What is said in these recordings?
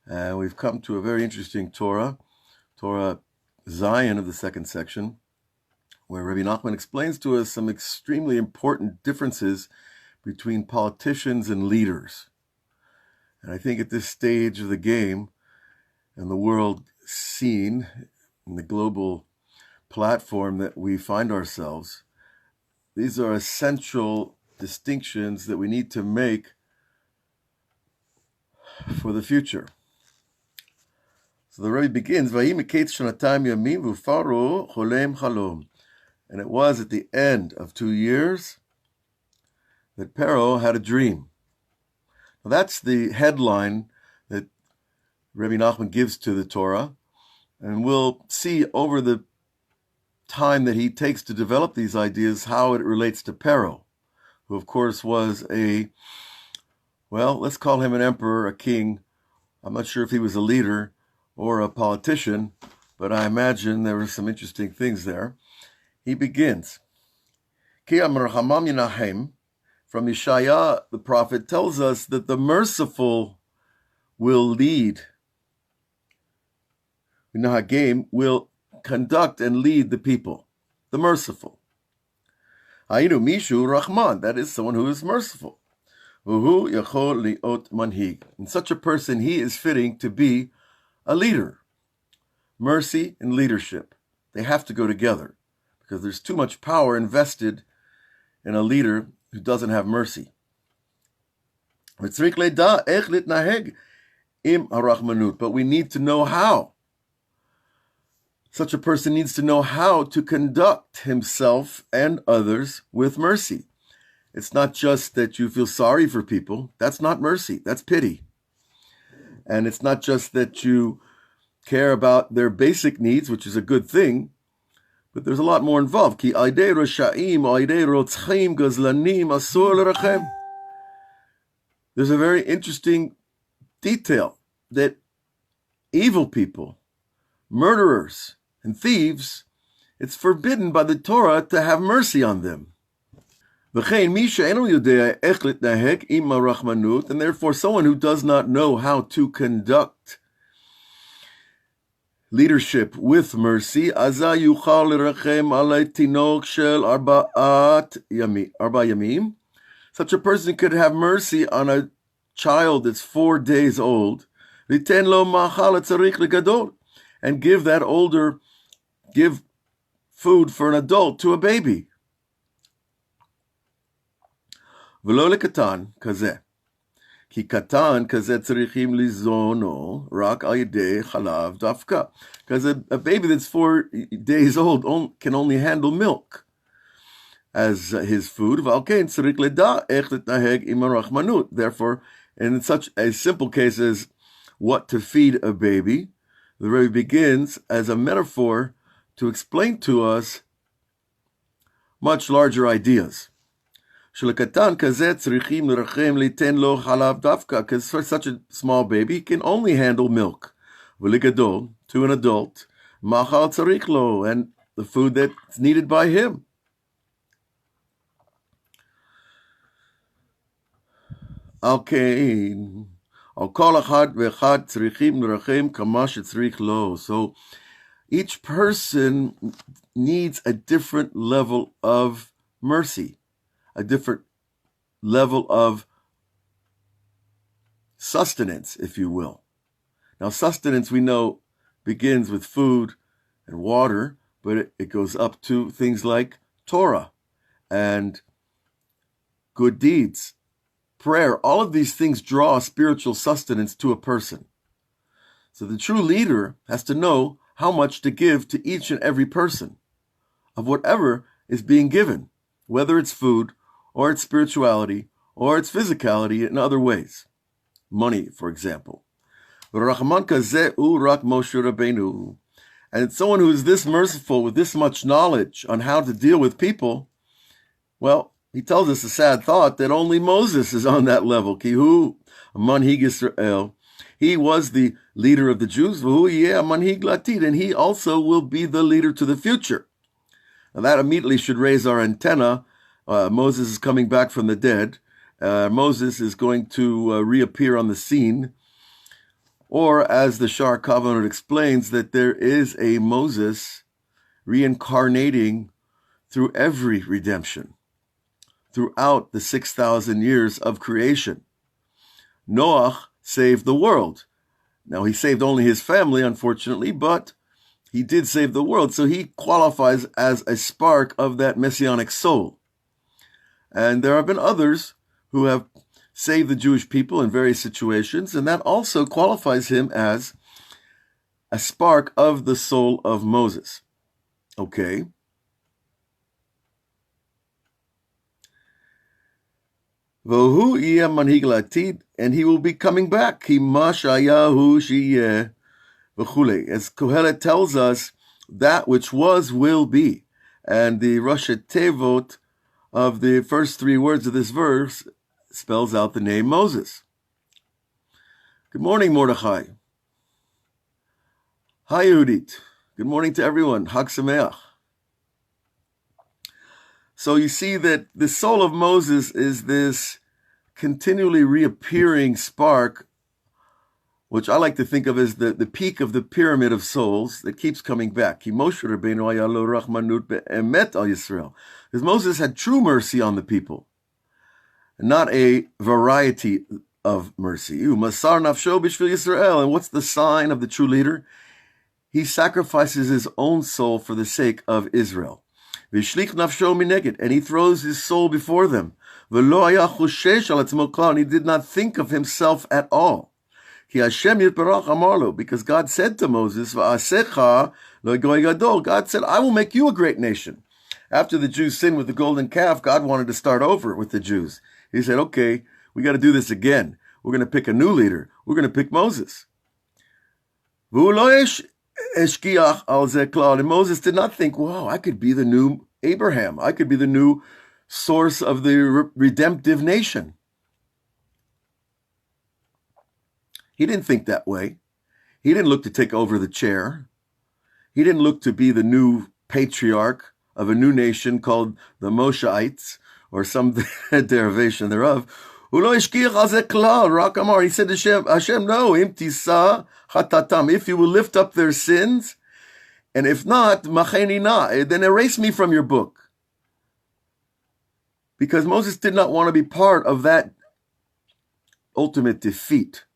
And we've come to a very interesting Torah Zion of the second section, where Rabbi Nachman explains to us some extremely important differences between politicians and leaders. And I think at this stage of the game and the world scene, in the global platform that we find ourselves, these are essential distinctions that we need to make for the future. So the Rebbe begins, and it was at the end of 2 years that Pharaoh had a dream. Now that's the headline that Rebbe Nachman gives to the Torah, and we'll see over the time that he takes to develop these ideas how it relates to Pharaoh, who of course was let's call him an emperor, a king. I'm not sure if he was a leader or a politician, but I imagine there were some interesting things there. He begins, Ki Amar Hamam Yinahem, from Yeshaya, the prophet, tells us that the merciful will lead. Nahagim will conduct and lead the people, the merciful. Hainu Mishu Rahman, that is someone who is merciful. Uhu Yachol Liot Manhig. In such a person, he is fitting to be a leader. Mercy and leadership, they have to go together because there's too much power invested in a leader who doesn't have mercy. But we need to know how. Such a person needs to know how to conduct himself and others with mercy. It's not just that you feel sorry for people. That's not mercy. That's pity. And it's not just that you care about their basic needs, which is a good thing, but there's a lot more involved. There's a very interesting detail that evil people, murderers, and thieves, it's forbidden by the Torah to have mercy on them. And therefore, someone who does not know how to conduct leadership with mercy, such a person could have mercy on a child that's 4 days old, and give food for an adult to a baby. ולא לקטן כזה. כי קטן כזה צריכים ליזונו רק על ידי חלב דווקא. Because a baby that's 4 days old can only handle milk as his food. ועל כן צריך לדע איך להתנהג עם הרחמנות. Therefore, in such a simple case as what to feed a baby, the Rebbe begins as a metaphor to explain to us much larger ideas. Because for such a small baby, he can only handle milk. To an adult, and the food that's needed by him. So each person needs a different level of mercy, a different level of sustenance, if you will. Now, sustenance, we know, begins with food and water, but it goes up to things like Torah and good deeds, prayer. All of these things draw spiritual sustenance to a person. So the true leader has to know how much to give to each and every person of whatever is being given, whether it's food, or its spirituality, or its physicality in other ways. Money, for example. And someone who is this merciful with this much knowledge on how to deal with people, well, he tells us a sad thought that only Moses is on that level. Kihu manhig Israel. He was the leader of the Jews, and he also will be the leader to the future. Now that immediately should raise our antenna. Moses is coming back from the dead. Moses is going to reappear on the scene. Or, as the Shar Kavanot explains, that there is a Moses reincarnating through every redemption, throughout the 6,000 years of creation. Noah saved the world. Now, he saved only his family, unfortunately, but he did save the world, so he qualifies as a spark of that messianic soul. And there have been others who have saved the Jewish people in various situations, and that also qualifies him as a spark of the soul of Moses. Okay. Vohu yeh manhig latid, and he will be coming back. Ki mashayahu sheyeh v'chulei. As Kohelet tells us, that which was will be. And the Rosh Tevot of the first three words of this verse spells out the name Moses. Good morning, Mordechai. Hi, Yehudit. Good morning to everyone. Hag Sameach. So you see that the soul of Moses is this continually reappearing spark, which I like to think of as the peak of the pyramid of souls that keeps coming back. Because Moses had true mercy on the people, not a variety of mercy. And what's the sign of the true leader? He sacrifices his own soul for the sake of Israel. And he throws his soul before them. And he did not think of himself at all. Because God said to Moses, God said, I will make you a great nation. After the Jews sinned with the golden calf, God wanted to start over with the Jews. He said, okay, we got to do this again. We're going to pick a new leader. We're going to pick Moses. And Moses did not think, wow, I could be the new Abraham. I could be the new source of the redemptive nation. He didn't think that way. He didn't look to take over the chair. He didn't look to be the new patriarch of a new nation called the Moshites, or some derivation thereof. He said to Hashem, no, if you will lift up their sins, and if not, then erase me from your book. Because Moses did not want to be part of that ultimate defeat.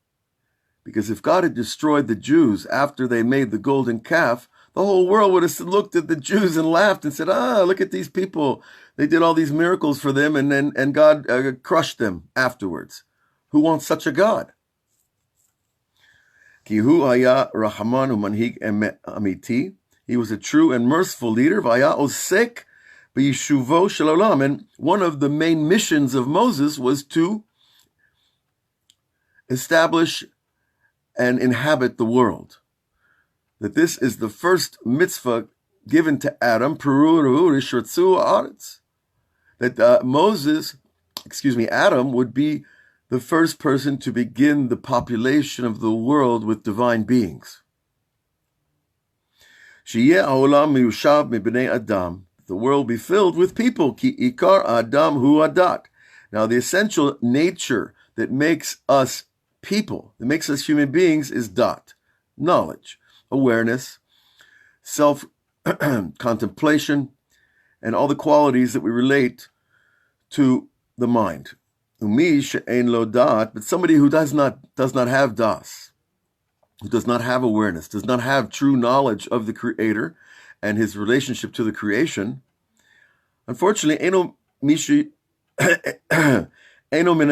Because if God had destroyed the Jews after they made the golden calf, the whole world would have looked at the Jews and laughed and said, look at these people. They did all these miracles for them, and God crushed them afterwards. Who wants such a God? He was a true and merciful leader. And one of the main missions of Moses was to establish and inhabit the world. That this is the first mitzvah given to Adam, that Adam would be the first person to begin the population of the world with divine beings. The world be filled with people. Ki ikar Adam hu adat. Now, the essential nature that makes us people, that makes us human beings, is dat, knowledge, awareness, self-contemplation, and all the qualities that we relate to the mind. Umi she'ein lo dat, but somebody who does not have das, who does not have awareness, does not have true knowledge of the Creator and his relationship to the creation, unfortunately, eno mina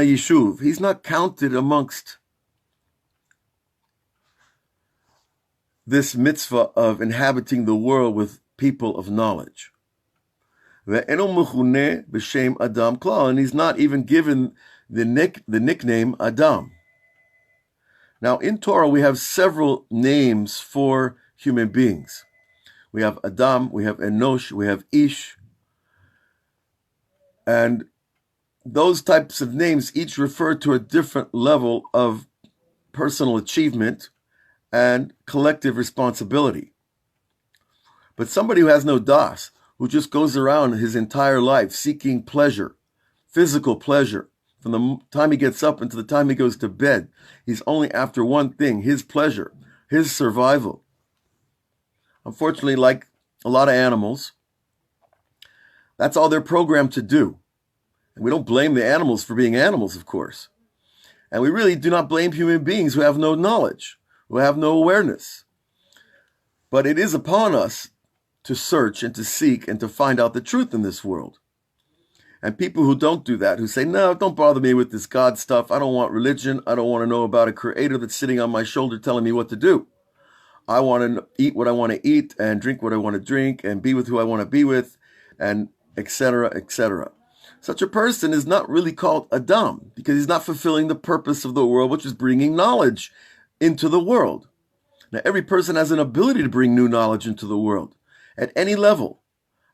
yishuv. He's not counted amongst this mitzvah of inhabiting the world with people of knowledge. And he's not even given the nickname Adam. Now, in Torah, we have several names for human beings. We have Adam, we have Enosh, we have Ish. And those types of names each refer to a different level of personal achievement and collective responsibility. But somebody who has no das, who just goes around his entire life seeking pleasure, physical pleasure, from the time he gets up until the time he goes to bed, he's only after one thing, his pleasure, his survival. Unfortunately, like a lot of animals, that's all they're programmed to do. And we don't blame the animals for being animals, of course. And we really do not blame human beings who have no knowledge, who have no awareness. But it is upon us to search and to seek and to find out the truth in this world. And people who don't do that, who say, no, don't bother me with this God stuff. I don't want religion. I don't want to know about a creator that's sitting on my shoulder telling me what to do. I want to eat what I want to eat and drink what I want to drink and be with who I want to be with, and etc., etc. Such a person is not really called Adam because he's not fulfilling the purpose of the world, which is bringing knowledge into the world. Now, every person has an ability to bring new knowledge into the world at any level.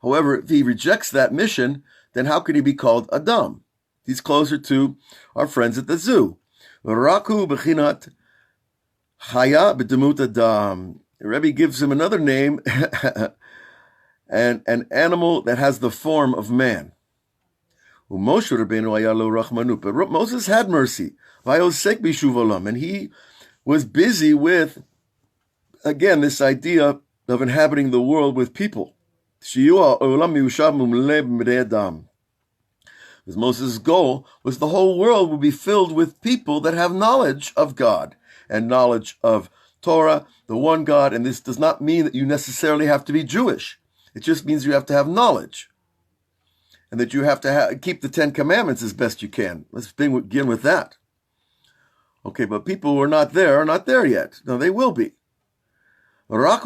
However, if he rejects that mission, then how could he be called Adam? He's closer to our friends at the zoo. Raku bechinat Haya b'demut Adam. The Rebbe gives him another name, and an animal that has the form of man. Moshe Rabbeinu haya lo rachmanut. But Moses had mercy. Vayosek b'shuv olam. And he was busy with, again, this idea of inhabiting the world with people. Because Moses' goal was the whole world would be filled with people that have knowledge of God and knowledge of Torah, the one God. And this does not mean that you necessarily have to be Jewish. It just means you have to have knowledge. And that you have to keep the 10 Commandments as best you can. Let's begin with that. Okay, but people who are not there yet. No, they will be. Right,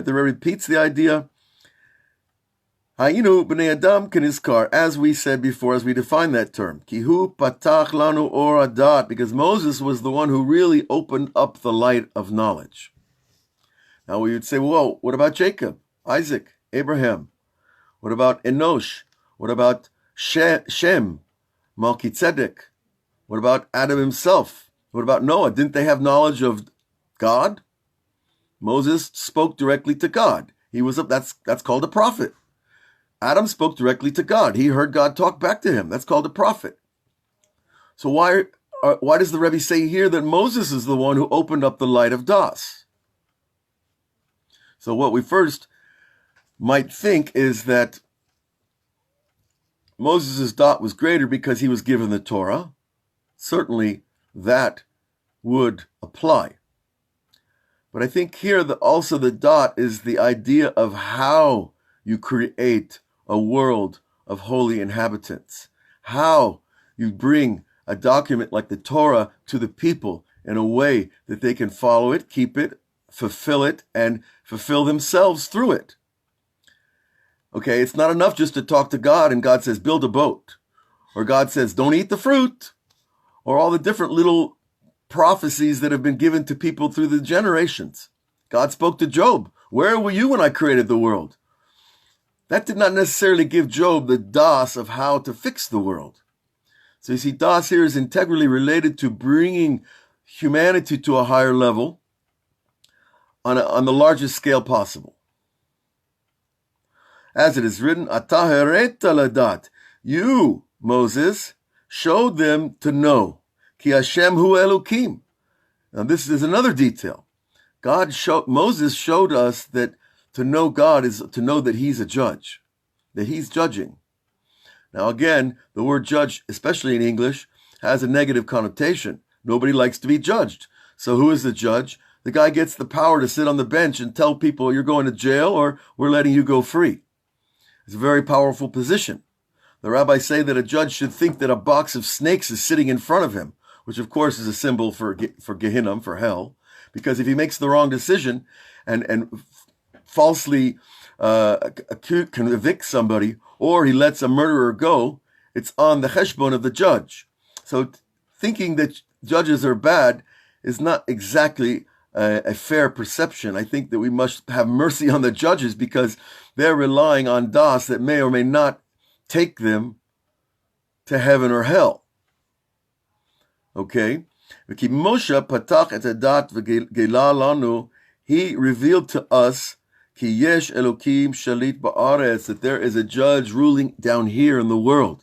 the Rebbe repeats the idea. Hayinu b'nei Adam k'nizkar, as we said before, as we defined that term. Kihu patach lanu or adat, because Moses was the one who really opened up the light of knowledge. Now we would say, whoa, what about Jacob, Isaac, Abraham? What about Enosh? What about Shem, Melchizedek? What about Adam himself? What about Noah? Didn't they have knowledge of God? Moses spoke directly to God. He was that's called a prophet. Adam spoke directly to God. He heard God talk back to him. That's called a prophet. So why does the Rebbe say here that Moses is the one who opened up the light of Das? So what we first might think is that Moses' dot was greater because he was given the Torah. Certainly that would apply. But I think here that also the dot is the idea of how you create a world of holy inhabitants. How you bring a document like the Torah to the people in a way that they can follow it, keep it, fulfill it, and fulfill themselves through it. Okay, it's not enough just to talk to God and God says, build a boat. Or God says, don't eat the fruit. Or all the different little prophecies that have been given to people through the generations. God spoke to Job. Where were you when I created the world? That did not necessarily give Job the das of how to fix the world. So you see, das here is integrally related to bringing humanity to a higher level on the largest scale possible. As it is written, Atah ladat, you, Moses, showed them to know. Ki Hashem hu Elokim. Now this is another detail. Moses showed us that to know God is to know that he's a judge, that he's judging. Now again, the word judge, especially in English, has a negative connotation. Nobody likes to be judged. So who is the judge? The guy gets the power to sit on the bench and tell people you're going to jail or we're letting you go free. It's a very powerful position. The rabbis say that a judge should think that a box of snakes is sitting in front of him, which of course is a symbol for Gehinnom, for hell, because if he makes the wrong decision and falsely convict somebody, or he lets a murderer go, it's on the cheshbon of the judge. So thinking that judges are bad is not exactly a fair perception. I think that we must have mercy on the judges because they're relying on das that may or may not take them to heaven or hell. Okay? Moshe patach et hadat v'gela lanu, he revealed to us Ki yesh Elokim shalit ba'aretz, that there is a judge ruling down here in the world.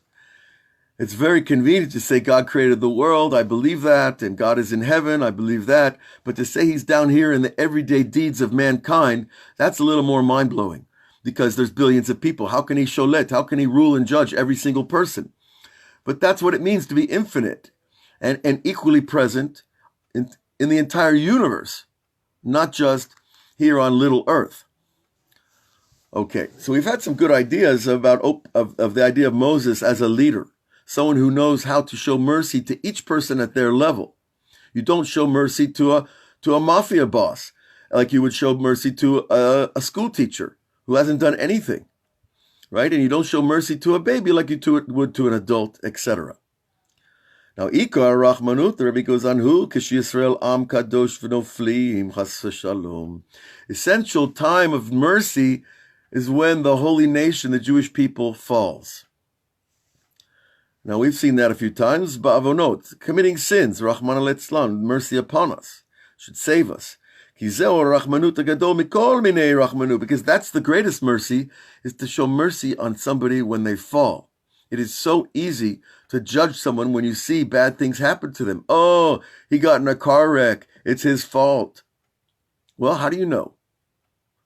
It's very convenient to say God created the world, I believe that, and God is in heaven, I believe that. But to say he's down here in the everyday deeds of mankind, that's a little more mind-blowing, because there's billions of people. How can he sholet? How can he rule and judge every single person? But that's what it means to be infinite and equally present in the entire universe, not just here on little earth. Okay, so we've had some good ideas about of the idea of Moses as a leader, someone who knows how to show mercy to each person at their level. You don't show mercy to a mafia boss like you would show mercy to a school teacher who hasn't done anything, right? And you don't show mercy to a baby like you would to an adult, etc. Now, Ikar Rachmanut, the Rebbe goes on, Hu Kish Yisrael Am Kadosh V'Noflim Chas V'Shalom. Essential time of mercy is when the holy nation, the Jewish people, falls. Now, we've seen that a few times. Ba'avonot, committing sins, Rachmana Litzlan, mercy upon us, should save us. Because that's the greatest mercy, is to show mercy on somebody when they fall. It is so easy to judge someone when you see bad things happen to them. Oh, he got in a car wreck. It's his fault. Well, how do you know?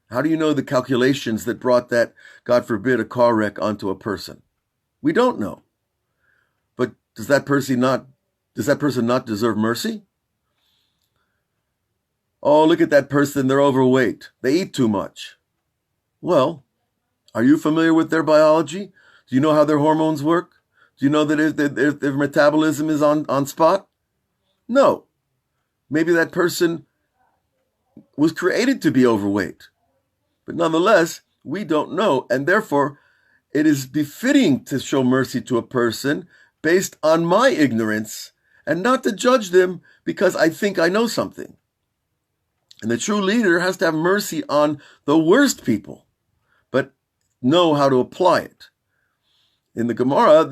How do you know the calculations that brought that, God forbid, a car wreck onto a person? We don't know. But does that person not deserve mercy? Oh, look at that person, they're overweight. They eat too much. Well, are you familiar with their biology? Do you know how their hormones work? Do you know that their metabolism is on spot? No. Maybe that person was created to be overweight. But nonetheless, we don't know, and therefore it is befitting to show mercy to a person based on my ignorance and not to judge them because I think I know something. And the true leader has to have mercy on the worst people, but know how to apply it. In the Gemara,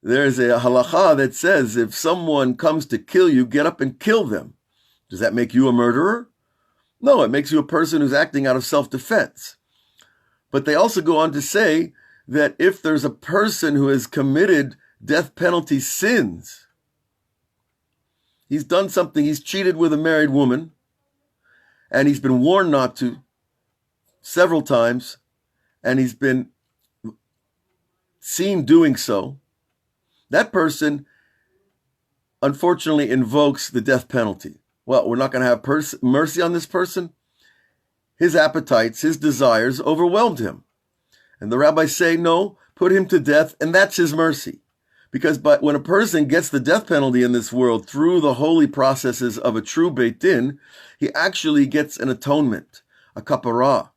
there's a halacha that says if someone comes to kill you, get up and kill them. Does that make you a murderer? No, it makes you a person who's acting out of self-defense. But they also go on to say that if there's a person who has committed death penalty sins, he's done something, he's cheated with a married woman, and he's been warned not to several times, and he's been seen doing so, that person unfortunately invokes the death penalty. Well, we're not going to have mercy on this person? His appetites, his desires overwhelmed him. And the rabbis say, no, put him to death, and that's his mercy. Because when a person gets the death penalty in this world through the holy processes of a true Beit Din, he actually gets an atonement, a kapparah.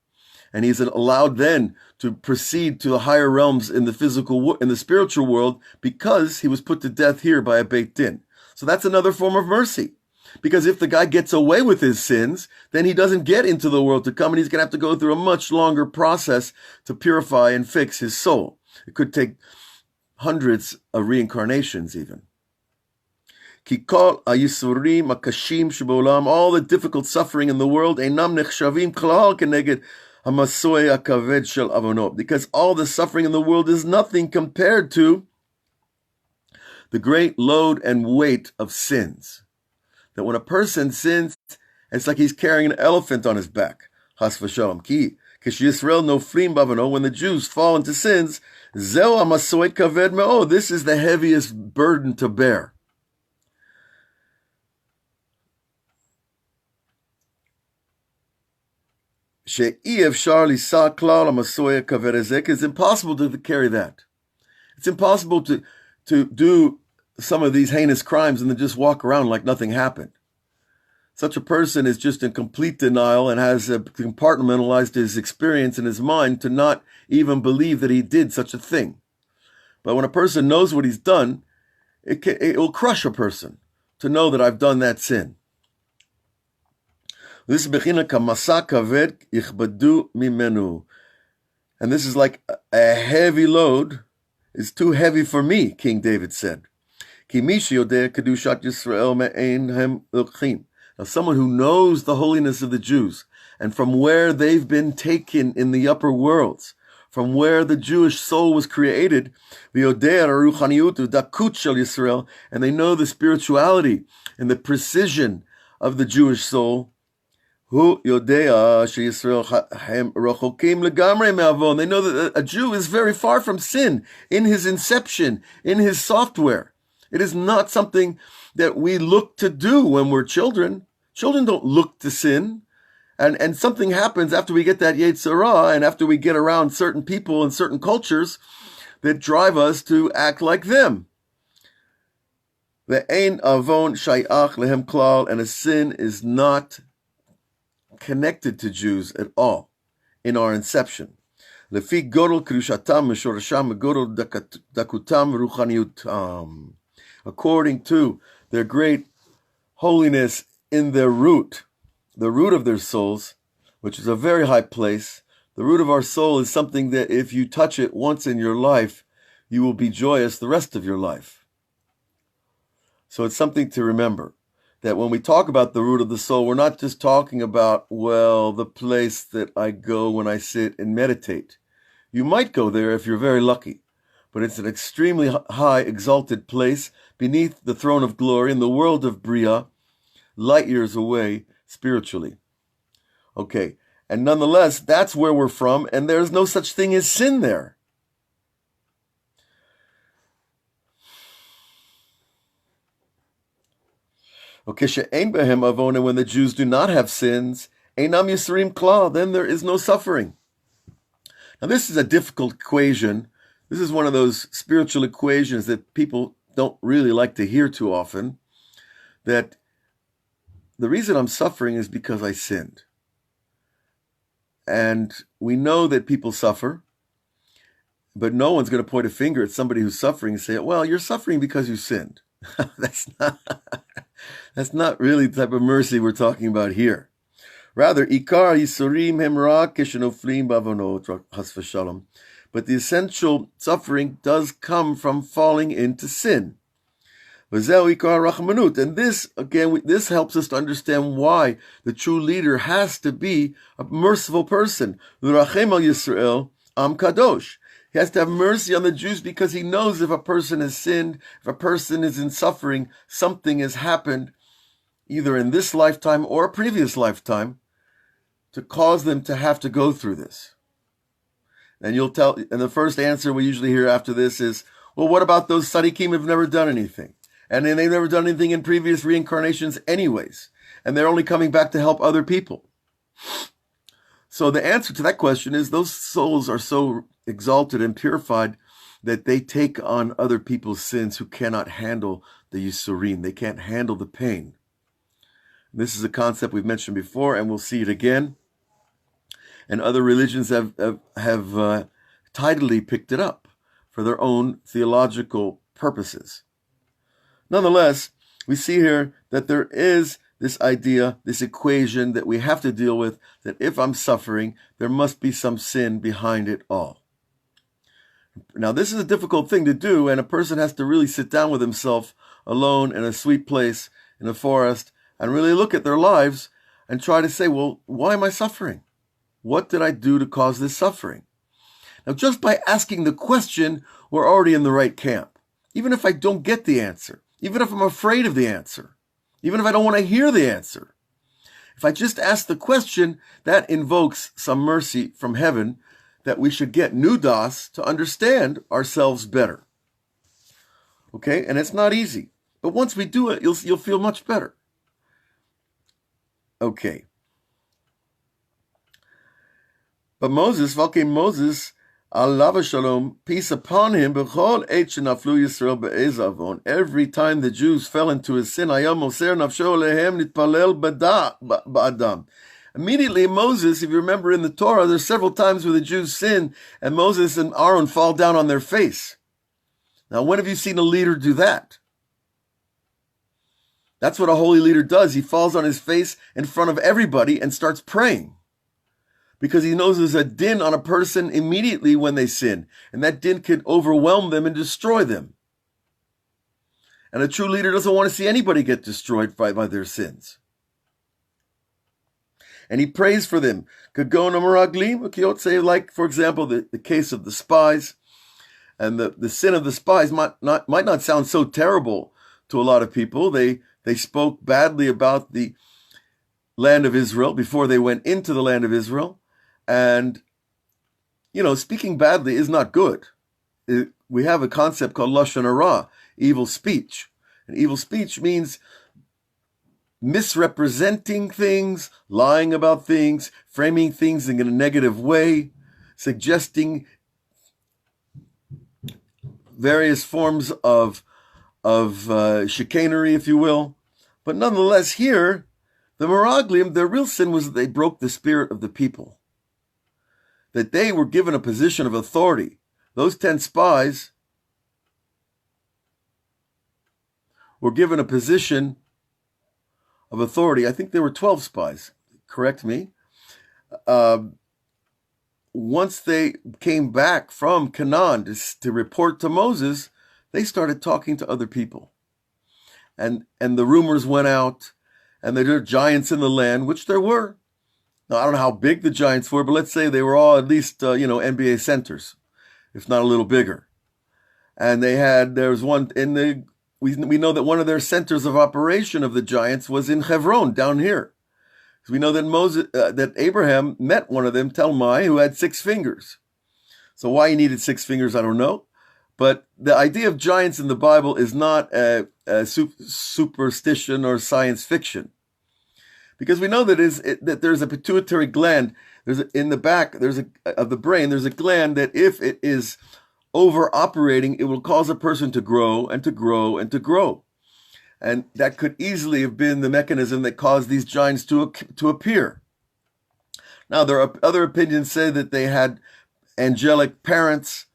And he's allowed then to proceed to the higher realms in the spiritual world because he was put to death here by a Beit Din. So that's another form of mercy. Because if the guy gets away with his sins, then he doesn't get into the world to come, and he's going to have to go through a much longer process to purify and fix his soul. It could take hundreds of reincarnations even. All the difficult suffering in the world, because all the suffering in the world is nothing compared to the great load and weight of sins. That when a person sins, it's like he's carrying an elephant on his back. Chas v'shalom. When the Jews fall into sins, this is the heaviest burden to bear. It's impossible to carry that. It's impossible to do some of these heinous crimes and then just walk around like nothing happened. Such a person is just in complete denial and has compartmentalized his experience in his mind to not even believe that he did such a thing. But when a person knows what he's done, it will crush a person to know that I've done that sin. This is bechina kamasa kaved ichbadu mimenu. And this is like a heavy load. It's too heavy for me, King David said. Now, someone who knows the holiness of the Jews and from where they've been taken in the upper worlds, from where the Jewish soul was created, and they know the spirituality and the precision of the Jewish soul. They know that a Jew is very far from sin in his inception, in his software. It is not something that we look to do when we're children. Children don't look to sin. And something happens after we get that Yetzirah and after we get around certain people and certain cultures that drive us to act like them. Ve'ein avon shayach lehem klal, and a sin is not connected to Jews at all in our inception. Lefi godol kedushatam meshorasham godol dakutam ruchaniutam. According to their great holiness in their root, the root of their souls, which is a very high place. The root of our soul is something that if you touch it once in your life, you will be joyous the rest of your life. So it's something to remember, that when we talk about the root of the soul, we're not just talking about, well, the place that I go when I sit and meditate. You might go there if you're very lucky, but it's an extremely high, exalted place beneath the throne of glory in the world of Bria, light years away spiritually. Okay, and nonetheless, that's where we're from, and there's no such thing as sin there. Okay, she'ein behem avon, and when the Jews do not have sins, einam yisrim klal, then there is no suffering. Now this is a difficult equation. This is one of those spiritual equations that people don't really like to hear too often, that the reason I'm suffering is because I sinned. And we know that people suffer, but no one's going to point a finger at somebody who's suffering and say, well, you're suffering because you sinned. That's not really the type of mercy we're talking about here. Rather, ikar yisurim hem ra keshenoflim bavonot has v'shalom. But the essential suffering does come from falling into sin. And this, again, this helps us to understand why the true leader has to be a merciful person. L'rachem al Yisrael am kadosh. He has to have mercy on the Jews because he knows if a person has sinned, if a person is in suffering, something has happened either in this lifetime or a previous lifetime to cause them to have to go through this. And the first answer we usually hear after this is, well, what about those tzaddikim who've never done anything? And then they've never done anything in previous reincarnations anyways. And they're only coming back to help other people. So the answer to that question is those souls are so exalted and purified that they take on other people's sins who cannot handle the Yisurim. They can't handle the pain. This is a concept we've mentioned before, and we'll see it again. And other religions have tidily picked it up for their own theological purposes. Nonetheless, we see here that there is this idea, this equation that we have to deal with, that if I'm suffering, there must be some sin behind it all. Now, this is a difficult thing to do, and a person has to really sit down with himself alone in a sweet place in a forest and really look at their lives and try to say, well, why am I suffering? What did I do to cause this suffering? Now, just by asking the question, we're already in the right camp. Even if I don't get the answer, even if I'm afraid of the answer, even if I don't want to hear the answer, if I just ask the question, that invokes some mercy from heaven that we should get nudas to understand ourselves better. Okay, and it's not easy, but once we do it, you'll feel much better. Okay. But Moses, Allah Shalom, peace upon him, every time the Jews fell into his sin, immediately Moses, if you remember in the Torah, there's several times where the Jews sin, and Moses and Aaron fall down on their face. Now, when have you seen a leader do that? That's what a holy leader does. He falls on his face in front of everybody and starts praying. Because he knows there's a din on a person immediately when they sin. And that din can overwhelm them and destroy them. And a true leader doesn't want to see anybody get destroyed by their sins. and he prays for them. Kagon Amaraglim, say, like, for example, the case of the spies. And the sin of the spies might not sound so terrible to a lot of people. They spoke badly about the land of Israel before they went into the land of Israel. And, speaking badly is not good. We have a concept called lashon hara, evil speech. And evil speech means misrepresenting things, lying about things, framing things in a negative way, suggesting various forms of chicanery, if you will. But nonetheless, here, the Meraglim, their real sin was that they broke the spirit of the people. That they were given a position of authority. Those 10 spies were given a position of authority. I think there were 12 spies, correct me. Once they came back from Canaan to report to Moses, they started talking to other people. And the rumors went out, and there were giants in the land, which there were. Now, I don't know how big the giants were, but let's say they were all at least, NBA centers, if not a little bigger. And there was one we know that one of their centers of operation of the giants was in Hebron, down here. So we know that that Abraham met one of them, Talmai, who had 6 fingers. So why he needed 6 fingers, I don't know. But the idea of giants in the Bible is not a superstition or science fiction. Because we know that there's a pituitary gland. In the back of the brain, there's a gland that if it is over-operating, it will cause a person to grow and to grow and to grow. And that could easily have been the mechanism that caused these giants to appear. Now, there are other opinions say that they had angelic parents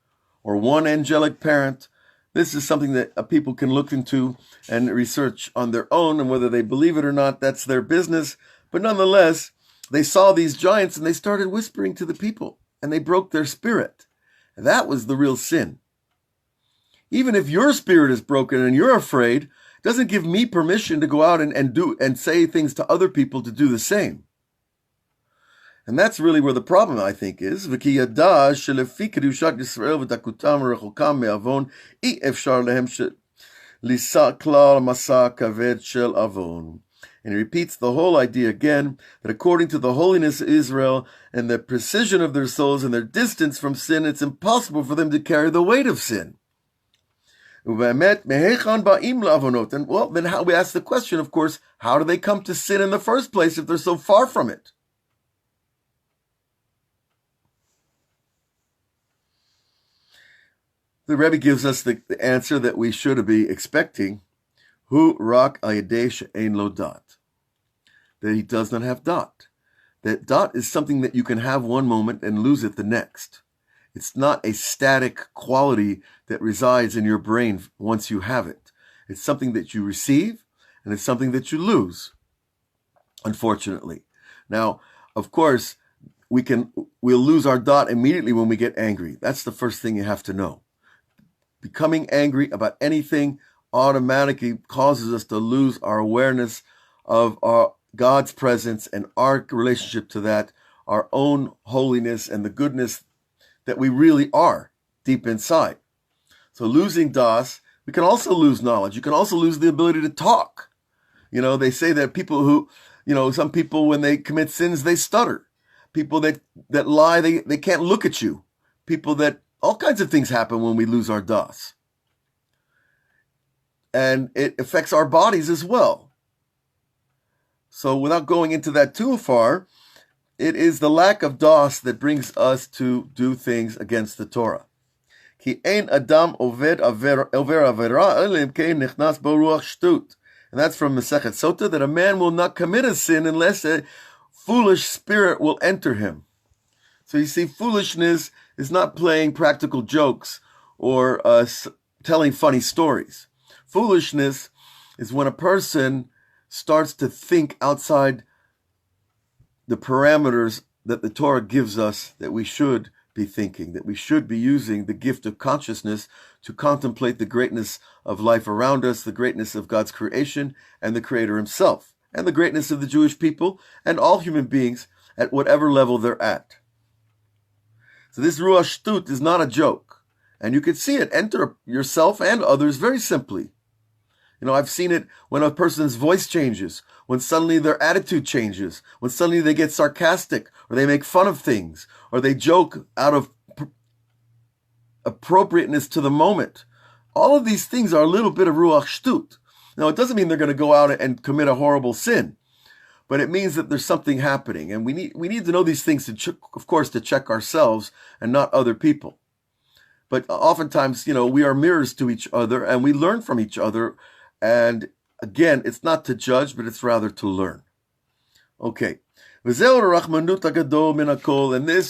or one angelic parent. This is something that people can look into and research on their own, and whether they believe it or not, that's their business. But nonetheless, they saw these giants and they started whispering to the people, and they broke their spirit. And that was the real sin. Even if your spirit is broken and you're afraid, it doesn't give me permission to go out and say things to other people to do the same. And that's really where the problem, I think, is. And he repeats the whole idea again, that according to the holiness of Israel and the precision of their souls and their distance from sin, it's impossible for them to carry the weight of sin. And well, then how we ask the question, of course, how do they come to sin in the first place if they're so far from it? The Rebbe gives us the answer that we should be expecting. Hu rak ayadei she'ein lo dat. That he does not have dot. That dot is something that you can have one moment and lose it the next. It's not a static quality that resides in your brain once you have it. It's something that you receive, and it's something that you lose, unfortunately. Now, of course, we'll lose our dot immediately when we get angry. That's the first thing you have to know. Becoming angry about anything automatically causes us to lose our awareness of God's presence and our relationship to that, our own holiness and the goodness that we really are deep inside. So losing das, we can also lose knowledge. You can also lose the ability to talk. They say that people who, some people when they commit sins, they stutter. People that lie, they can't look at you. All kinds of things happen when we lose our das. And it affects our bodies as well. So without going into that too far, it is the lack of das that brings us to do things against the Torah. Ki ein adam oved over avera elim kein nichnas bo ruach shtut. And that's from Masechet Sota, that a man will not commit a sin unless a foolish spirit will enter him. So you see, foolishness is not playing practical jokes or telling funny stories. Foolishness is when a person starts to think outside the parameters that the Torah gives us that we should be thinking, that we should be using the gift of consciousness to contemplate the greatness of life around us, the greatness of God's creation, and the Creator himself. and the greatness of the Jewish people and all human beings at whatever level they're at. So this Ruach Shtut is not a joke. And you can see it enter yourself and others very simply. I've seen it when a person's voice changes, when suddenly their attitude changes, when suddenly they get sarcastic, or they make fun of things, or they joke out of appropriateness to the moment. All of these things are a little bit of Ruach Shtut. Now, it doesn't mean they're going to go out and commit a horrible sin, but it means that there's something happening. And we need to know these things, of course, to check ourselves and not other people. But oftentimes, we are mirrors to each other, and we learn from each other. And again, it's not to judge, but it's rather to learn. Okay. And this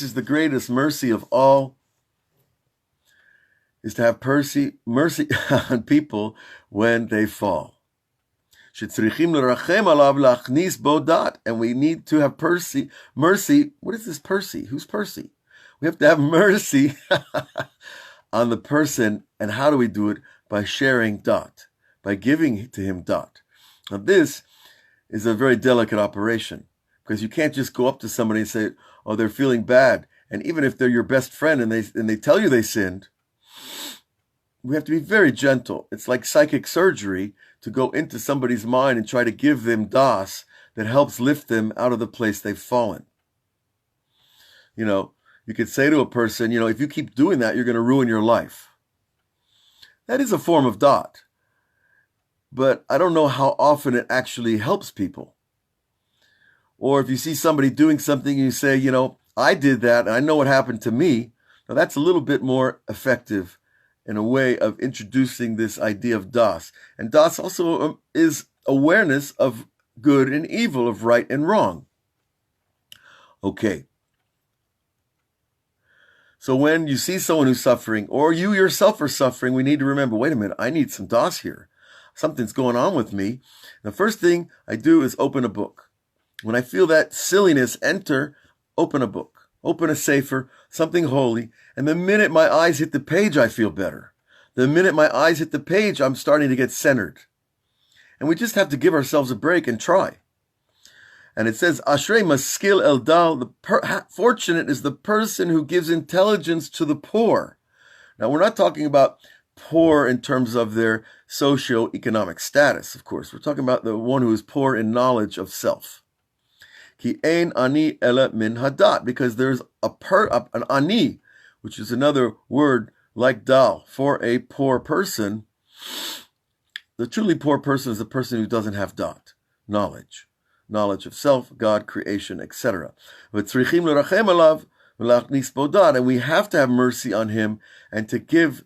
is the greatest mercy of all, is to have mercy on people when they fall. And we need to have mercy. What is this Percy? Who's Percy? We have to have mercy on the person. And how do we do it? By sharing dot, by giving to him dot. Now this is a very delicate operation, because you can't just go up to somebody and say, oh, they're feeling bad. And even if they're your best friend and they tell you they sinned, we have to be very gentle. It's like psychic surgery to go into somebody's mind and try to give them das that helps lift them out of the place they've fallen. You could say to a person, if you keep doing that, you're going to ruin your life. That is a form of dot. But I don't know how often it actually helps people. Or if you see somebody doing something and you say, I did that and I know what happened to me. Now that's a little bit more effective in a way of introducing this idea of das. And das also is awareness of good and evil, of right and wrong. Okay. So when you see someone who's suffering, or you yourself are suffering, we need to remember, wait a minute, I need some das here. Something's going on with me. The first thing I do is open a book. When I feel that silliness enter, open a book. Open a sefer, something holy, and the minute my eyes hit the page, I feel better. The minute my eyes hit the page, I'm starting to get centered. And we just have to give ourselves a break and try. And it says, Ashrei maskil el dal, fortunate is the person who gives intelligence to the poor. Now, we're not talking about poor in terms of their socio-economic status, of course. We're talking about the one who is poor in knowledge of self. Ki ein ani ela min hadat, because there's an ani, which is another word like dal for a poor person. The truly poor person is the person who doesn't have dat, knowledge of self, God, creation, etc. And we have to have mercy on him and to give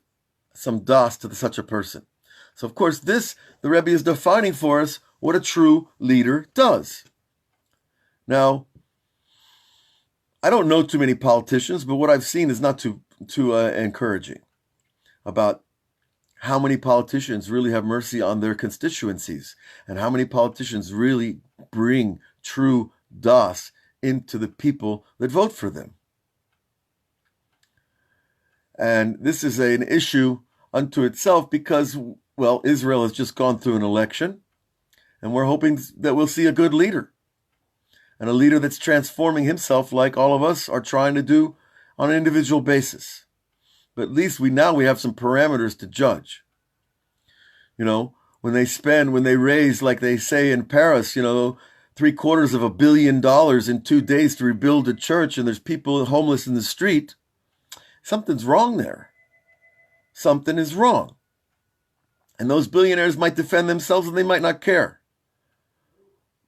some das to such a person. So of course the Rebbe is defining for us what a true leader does. Now, I don't know too many politicians, but what I've seen is not too encouraging about how many politicians really have mercy on their constituencies and how many politicians really bring true das into the people that vote for them. And this is an issue unto itself because, well, Israel has just gone through an election, and we're hoping that we'll see a good leader. And a leader that's transforming himself like all of us are trying to do on an individual basis. But at least we have some parameters to judge. When they raise, like they say in Paris, $750 million in 2 days to rebuild a church, and there's people homeless in the street, something's wrong there. Something is wrong. And those billionaires might defend themselves and they might not care.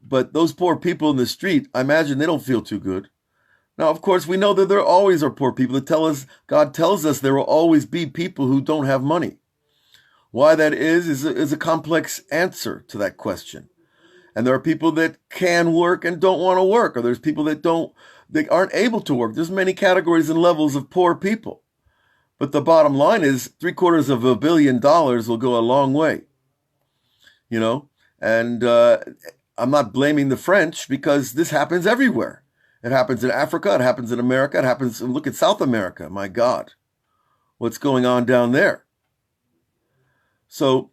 But those poor people in the street, I imagine they don't feel too good. Now, of course, we know that there always are poor people. God tells us there will always be people who don't have money. Why that is a complex answer to that question. And there are people that can work and don't want to work, or there's people that aren't able to work. There's many categories and levels of poor people. But the bottom line is $750 million will go a long way. And I'm not blaming the French because this happens everywhere. It happens in Africa. It happens in America. Look at South America. My God, what's going on down there? So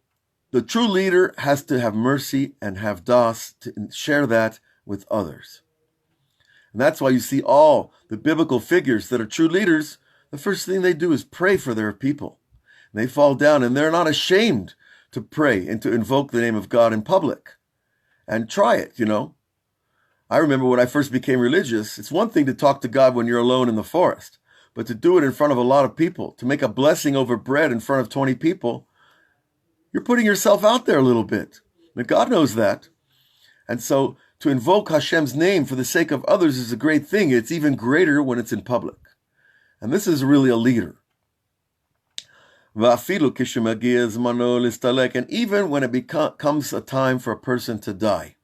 the true leader has to have mercy and have das to share that with others. And that's why you see all the biblical figures that are true leaders, the first thing they do is pray for their people. And they fall down and they're not ashamed to pray and to invoke the name of God in public. And try it, I remember when I first became religious, it's one thing to talk to God when you're alone in the forest, but to do it in front of a lot of people, to make a blessing over bread in front of 20 people, you're putting yourself out there a little bit. And God knows that. And so to invoke Hashem's name for the sake of others is a great thing. It's even greater when it's in public. And this is really a leader. And even when it becomes a time for a person to die.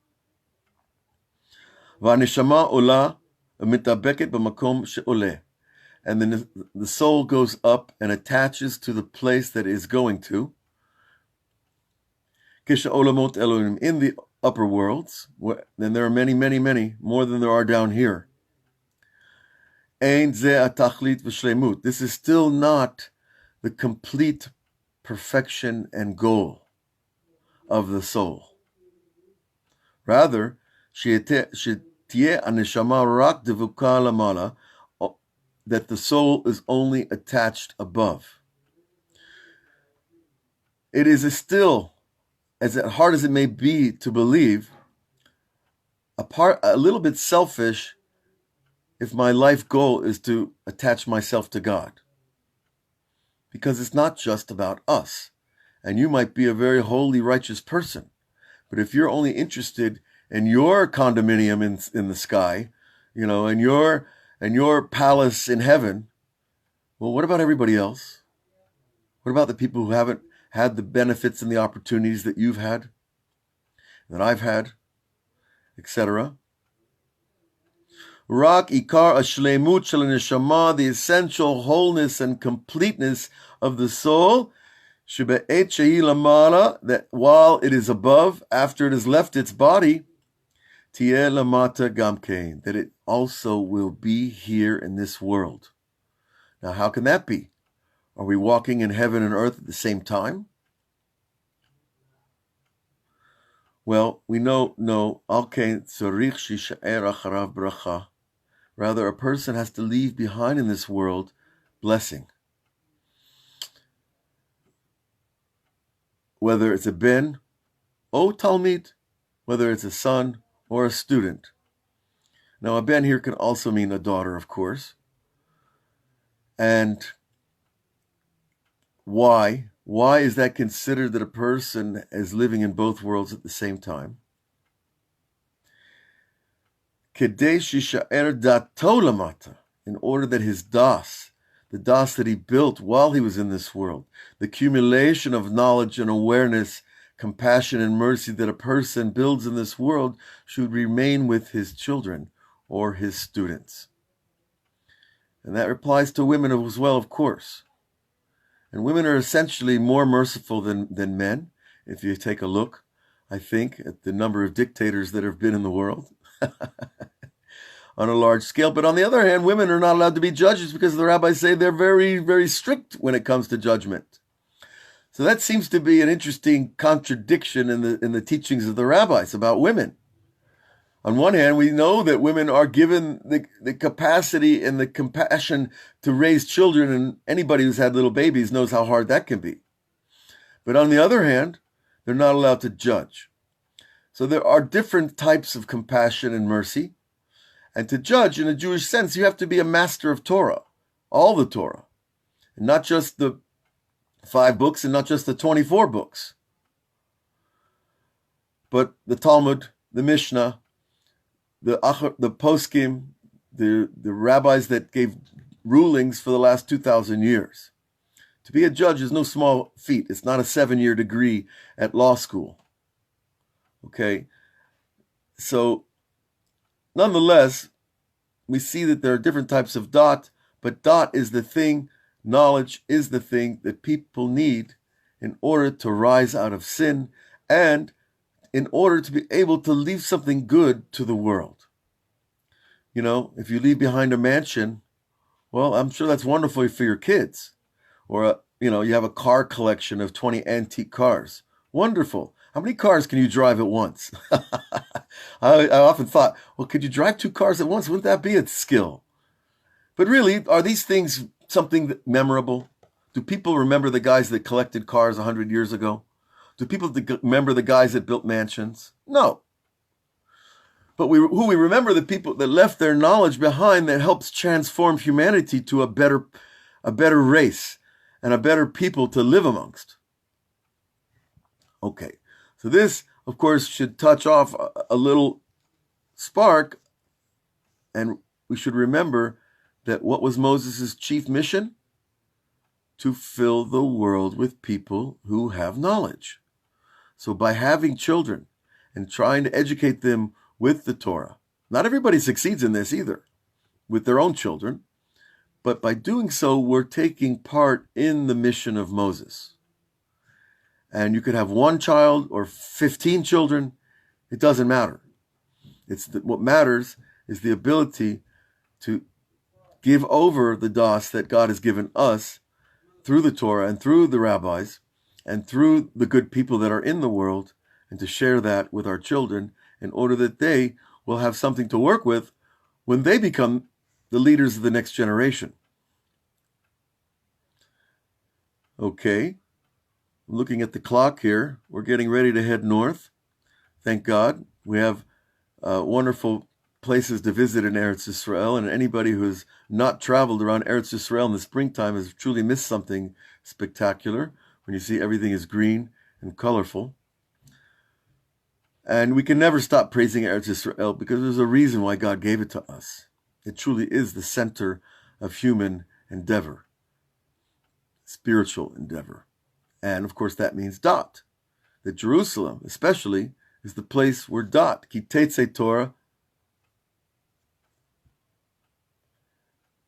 And then the soul goes up and attaches to the place that it is going to. In the upper worlds, and there are many, many, many, more than there are down here. This is still not the complete perfection and goal of the soul. Rather, that the soul is only attached above. It is still, as hard as it may be to believe, a little bit selfish if my life goal is to attach myself to God. Because it's not just about us. And you might be a very holy, righteous person. But if you're only interested in your condominium in the sky, and your palace in heaven, well, what about everybody else? What about the people who haven't had the benefits and the opportunities that you've had, that I've had, etc.? Rak ikar ashleimut shel neshama, the essential wholeness and completeness of the soul, shebe'et shehi lamala, that while it is above, after it has left its body, tieh lamata gamkein, that it also will be here in this world. Now, how can that be? Are we walking in heaven and earth at the same time? Well, we know, no. Rather, a person has to leave behind in this world blessing. Whether it's a ben, o talmid, whether it's a son or a student. Now, a ben here can also mean a daughter, of course. And why? Why is that considered that a person is living in both worlds at the same time? In order that his das, the das that he built while he was in this world, the accumulation of knowledge and awareness, compassion and mercy that a person builds in this world should remain with his children or his students. And that applies to women as well, of course. And women are essentially more merciful than men. If you take a look, I think, at the number of dictators that have been in the world on a large scale. But on the other hand, women are not allowed to be judges because the rabbis say they're very, very strict when it comes to judgment. So that seems to be an interesting contradiction in the teachings of the rabbis about women. On one hand, we know that women are given the capacity and the compassion to raise children, and anybody who's had little babies knows how hard that can be. But on the other hand, they're not allowed to judge. So there are different types of compassion and mercy. And to judge in a Jewish sense, you have to be a master of Torah, all the Torah, and not just the 5 books and not just the 24 books, but the Talmud, the Mishnah, the poskim, the rabbis that gave rulings for the last 2,000 years. To be a judge is no small feat. It's not a 7-year degree at law school. Okay? So, nonetheless, we see that there are different types of dot, but dot is the thing, knowledge is the thing that people need in order to rise out of sin and in order to be able to leave something good to the world. If you leave behind a mansion, well, I'm sure that's wonderful for your kids. Or, you have a car collection of 20 antique cars. Wonderful. How many cars can you drive at once? I often thought, well, could you drive 2 cars at once? Wouldn't that be a skill? But really, are these things something memorable? Do people remember the guys that collected cars 100 years ago? Do people remember the guys that built mansions? No. But who we remember the people that left their knowledge behind that helps transform humanity to a better race and a better people to live amongst. Okay, so this, of course, should touch off a little spark, and we should remember that what was Moses' chief mission? To fill the world with people who have knowledge. So by having children and trying to educate them with the Torah, not everybody succeeds in this either, with their own children, but by doing so, we're taking part in the mission of Moses. And you could have 1 child or 15 children, it doesn't matter. What matters is the ability to give over the das that God has given us through the Torah and through the rabbis and through the good people that are in the world, and to share that with our children in order that they will have something to work with when they become the leaders of the next generation. Okay, looking at the clock here, we're getting ready to head north. Thank God. We have wonderful places to visit in Eretz Yisrael, and anybody who's not traveled around Eretz Yisrael in the springtime has truly missed something spectacular when you see everything is green and colorful. And we can never stop praising Eretz Yisrael because there's a reason why God gave it to us. It truly is the center of human endeavor, spiritual endeavor. And of course that means dot. That Jerusalem, especially, is the place where dot, ki tetzei Torah,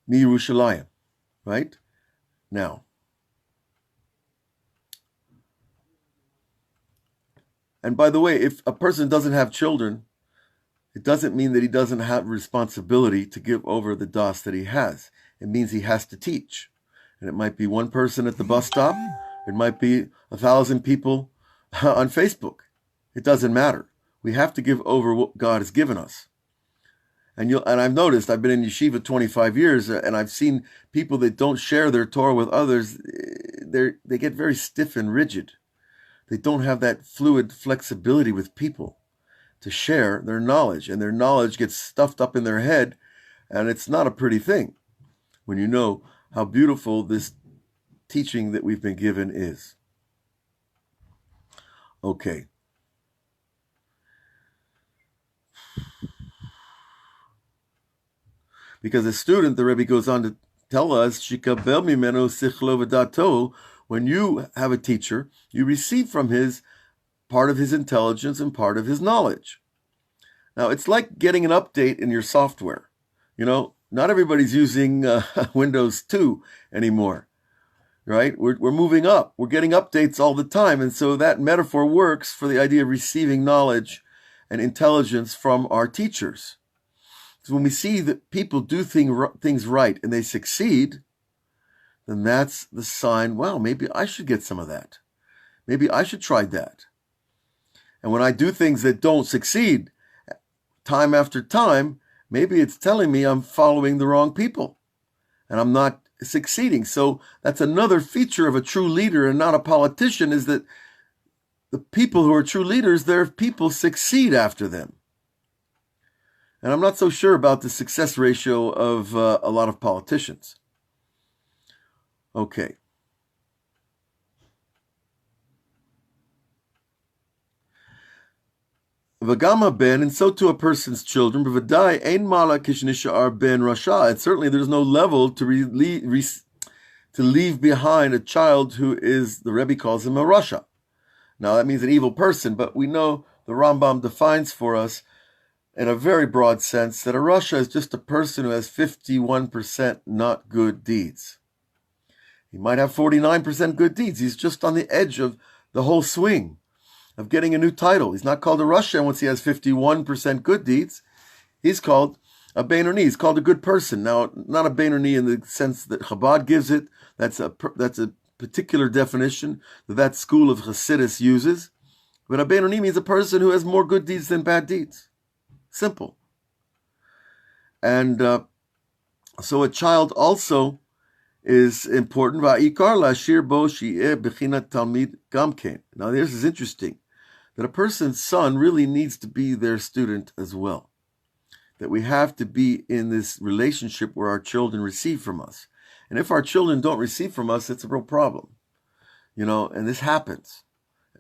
mi Yerushalayim, right? Now, and by the way, if a person doesn't have children, it doesn't mean that he doesn't have responsibility to give over the das that he has. It means he has to teach. And it might be 1 person at the bus stop. It might be 1,000 people on Facebook. It doesn't matter. We have to give over what God has given us. And I've noticed, I've been in yeshiva 25 years, and I've seen people that don't share their Torah with others, they get very stiff and rigid. They don't have that fluid flexibility with people to share their knowledge, and their knowledge gets stuffed up in their head, and it's not a pretty thing when you know how beautiful this teaching that we've been given is. Okay. Because a student, the Rebbe goes on to tell us, Shikabel mimeno sichlo v'dato, when you have a teacher, you receive from his part of his intelligence and part of his knowledge. Now, it's like getting an update in your software. You know, not everybody's using Windows 2 anymore, right? We're moving up. We're getting updates all the time. And so that metaphor works for the idea of receiving knowledge and intelligence from our teachers. So when we see that people do things right and they succeed, then that's the sign, wow, maybe I should get some of that. Maybe I should try that. And when I do things that don't succeed time after time, maybe it's telling me I'm following the wrong people and I'm not succeeding. So that's another feature of a true leader and not a politician, is that the people who are true leaders, their people succeed after them. And I'm not so sure about the success ratio of a lot of politicians. Okay. V'gama ben, and so to a person's children, b'v'dai ein mala kishnishar ben rasha. And certainly there's no level to leave behind a child who is, the Rebbe calls him a rasha. Now that means an evil person, but we know the Rambam defines for us in a very broad sense that a rasha is just a person who has 51% not good deeds. He might have 49% good deeds. He's just on the edge of the whole swing of getting a new title. He's not called a rasha once he has 51% good deeds. He's called a Beinoni. He's called a good person. Now, not a Beinoni in the sense that Chabad gives it. That's a particular definition that school of Hasidus uses. But a Benoni means a person who has more good deeds than bad deeds. Simple. And so a child also is important. Now, this is interesting, that a person's son really needs to be their student as well. That we have to be in this relationship where our children receive from us. And if our children don't receive from us, it's a real problem. And this happens,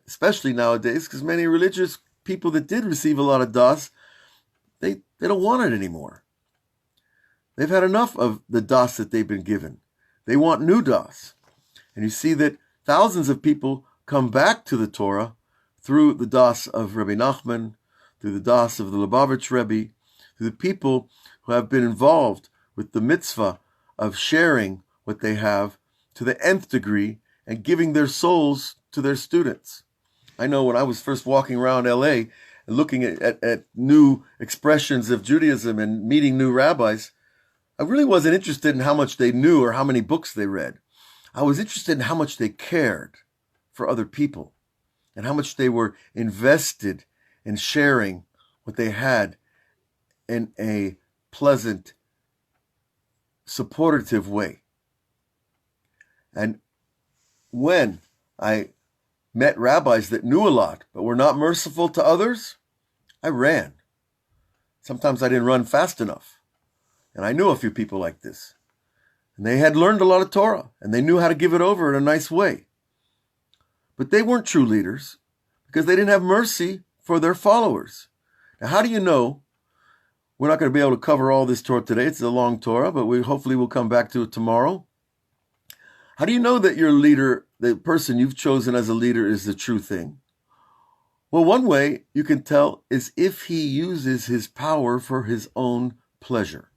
especially nowadays, because many religious people that did receive a lot of das, they don't want it anymore. They've had enough of the das that they've been given. They want new das. And you see that thousands of people come back to the Torah through the das of Rabbi Nachman, through the das of the Lubavitch Rebbe, through the people who have been involved with the mitzvah of sharing what they have to the nth degree and giving their souls to their students. I know when I was first walking around LA and looking at new expressions of Judaism and meeting new rabbis, I really wasn't interested in how much they knew or how many books they read. I was interested in how much they cared for other people and how much they were invested in sharing what they had in a pleasant, supportive way. And when I met rabbis that knew a lot but were not merciful to others, I ran. Sometimes I didn't run fast enough. And I knew a few people like this. And they had learned a lot of Torah, and they knew how to give it over in a nice way. But they weren't true leaders because they didn't have mercy for their followers. Now, how do you know? We're not going to be able to cover all this Torah today. It's a long Torah, but we hopefully will come back to it tomorrow. How do you know that your leader, the person you've chosen as a leader, is the true thing? Well, one way you can tell is if he uses his power for his own pleasure.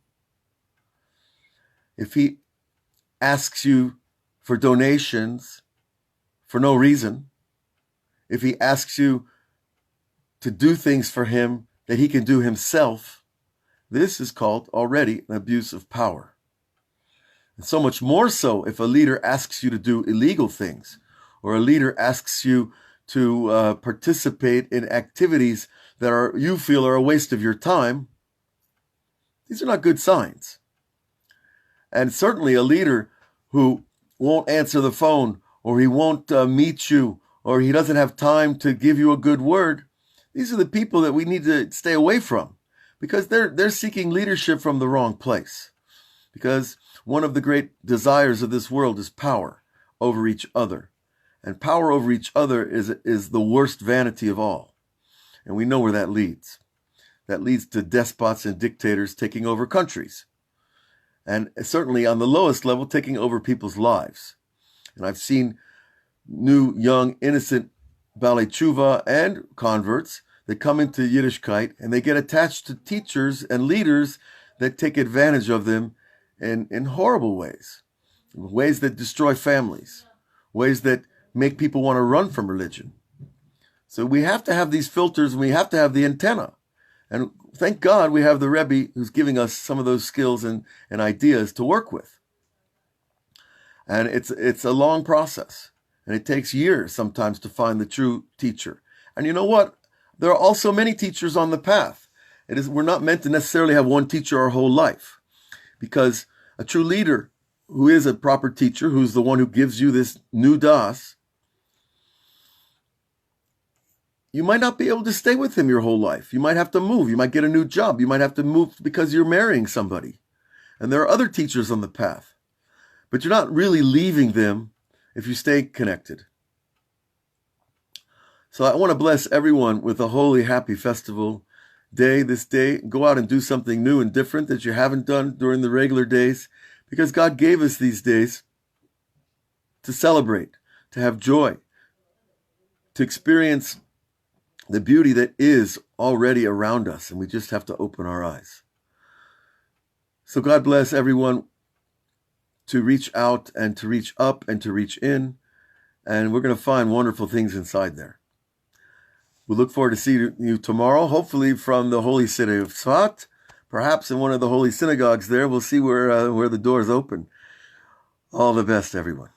If he asks you for donations for no reason, if he asks you to do things for him that he can do himself, this is called already an abuse of power. And so much more so if a leader asks you to do illegal things, or a leader asks you to participate in activities that you feel are a waste of your time. These are not good signs. And certainly a leader who won't answer the phone, or he won't meet you, or he doesn't have time to give you a good word, these are the people that we need to stay away from, because they're seeking leadership from the wrong place. Because one of the great desires of this world is power over each other. And power over each other is the worst vanity of all. And we know where that leads. That leads to despots and dictators taking over countries. And certainly on the lowest level, taking over people's lives. And I've seen new, young, innocent Balei Tshuva and converts that come into Yiddishkeit, and they get attached to teachers and leaders that take advantage of them in horrible ways. Ways that destroy families. Ways that make people want to run from religion. So we have to have these filters, and we have to have the antenna. And thank God we have the Rebbe who's giving us some of those skills and ideas to work with. And it's a long process. And it takes years sometimes to find the true teacher. And you know what? There are also many teachers on the path. We're not meant to necessarily have one teacher our whole life. Because a true leader who is a proper teacher, who's the one who gives you this new das, you might not be able to stay with him your whole life. You might have to move. You might get a new job. You might have to move because you're marrying somebody. And there are other teachers on the path. But you're not really leaving them if you stay connected. So I want to bless everyone with a holy, happy festival day this day. Go out and do something new and different that you haven't done during the regular days, because God gave us these days to celebrate, to have joy, to experience the beauty that is already around us, and we just have to open our eyes. So God bless everyone to reach out and to reach up and to reach in, and we're going to find wonderful things inside there. We look forward to seeing you tomorrow, hopefully from the holy city of Tzfat, perhaps in one of the holy synagogues there. We'll see where the doors open. All the best, everyone.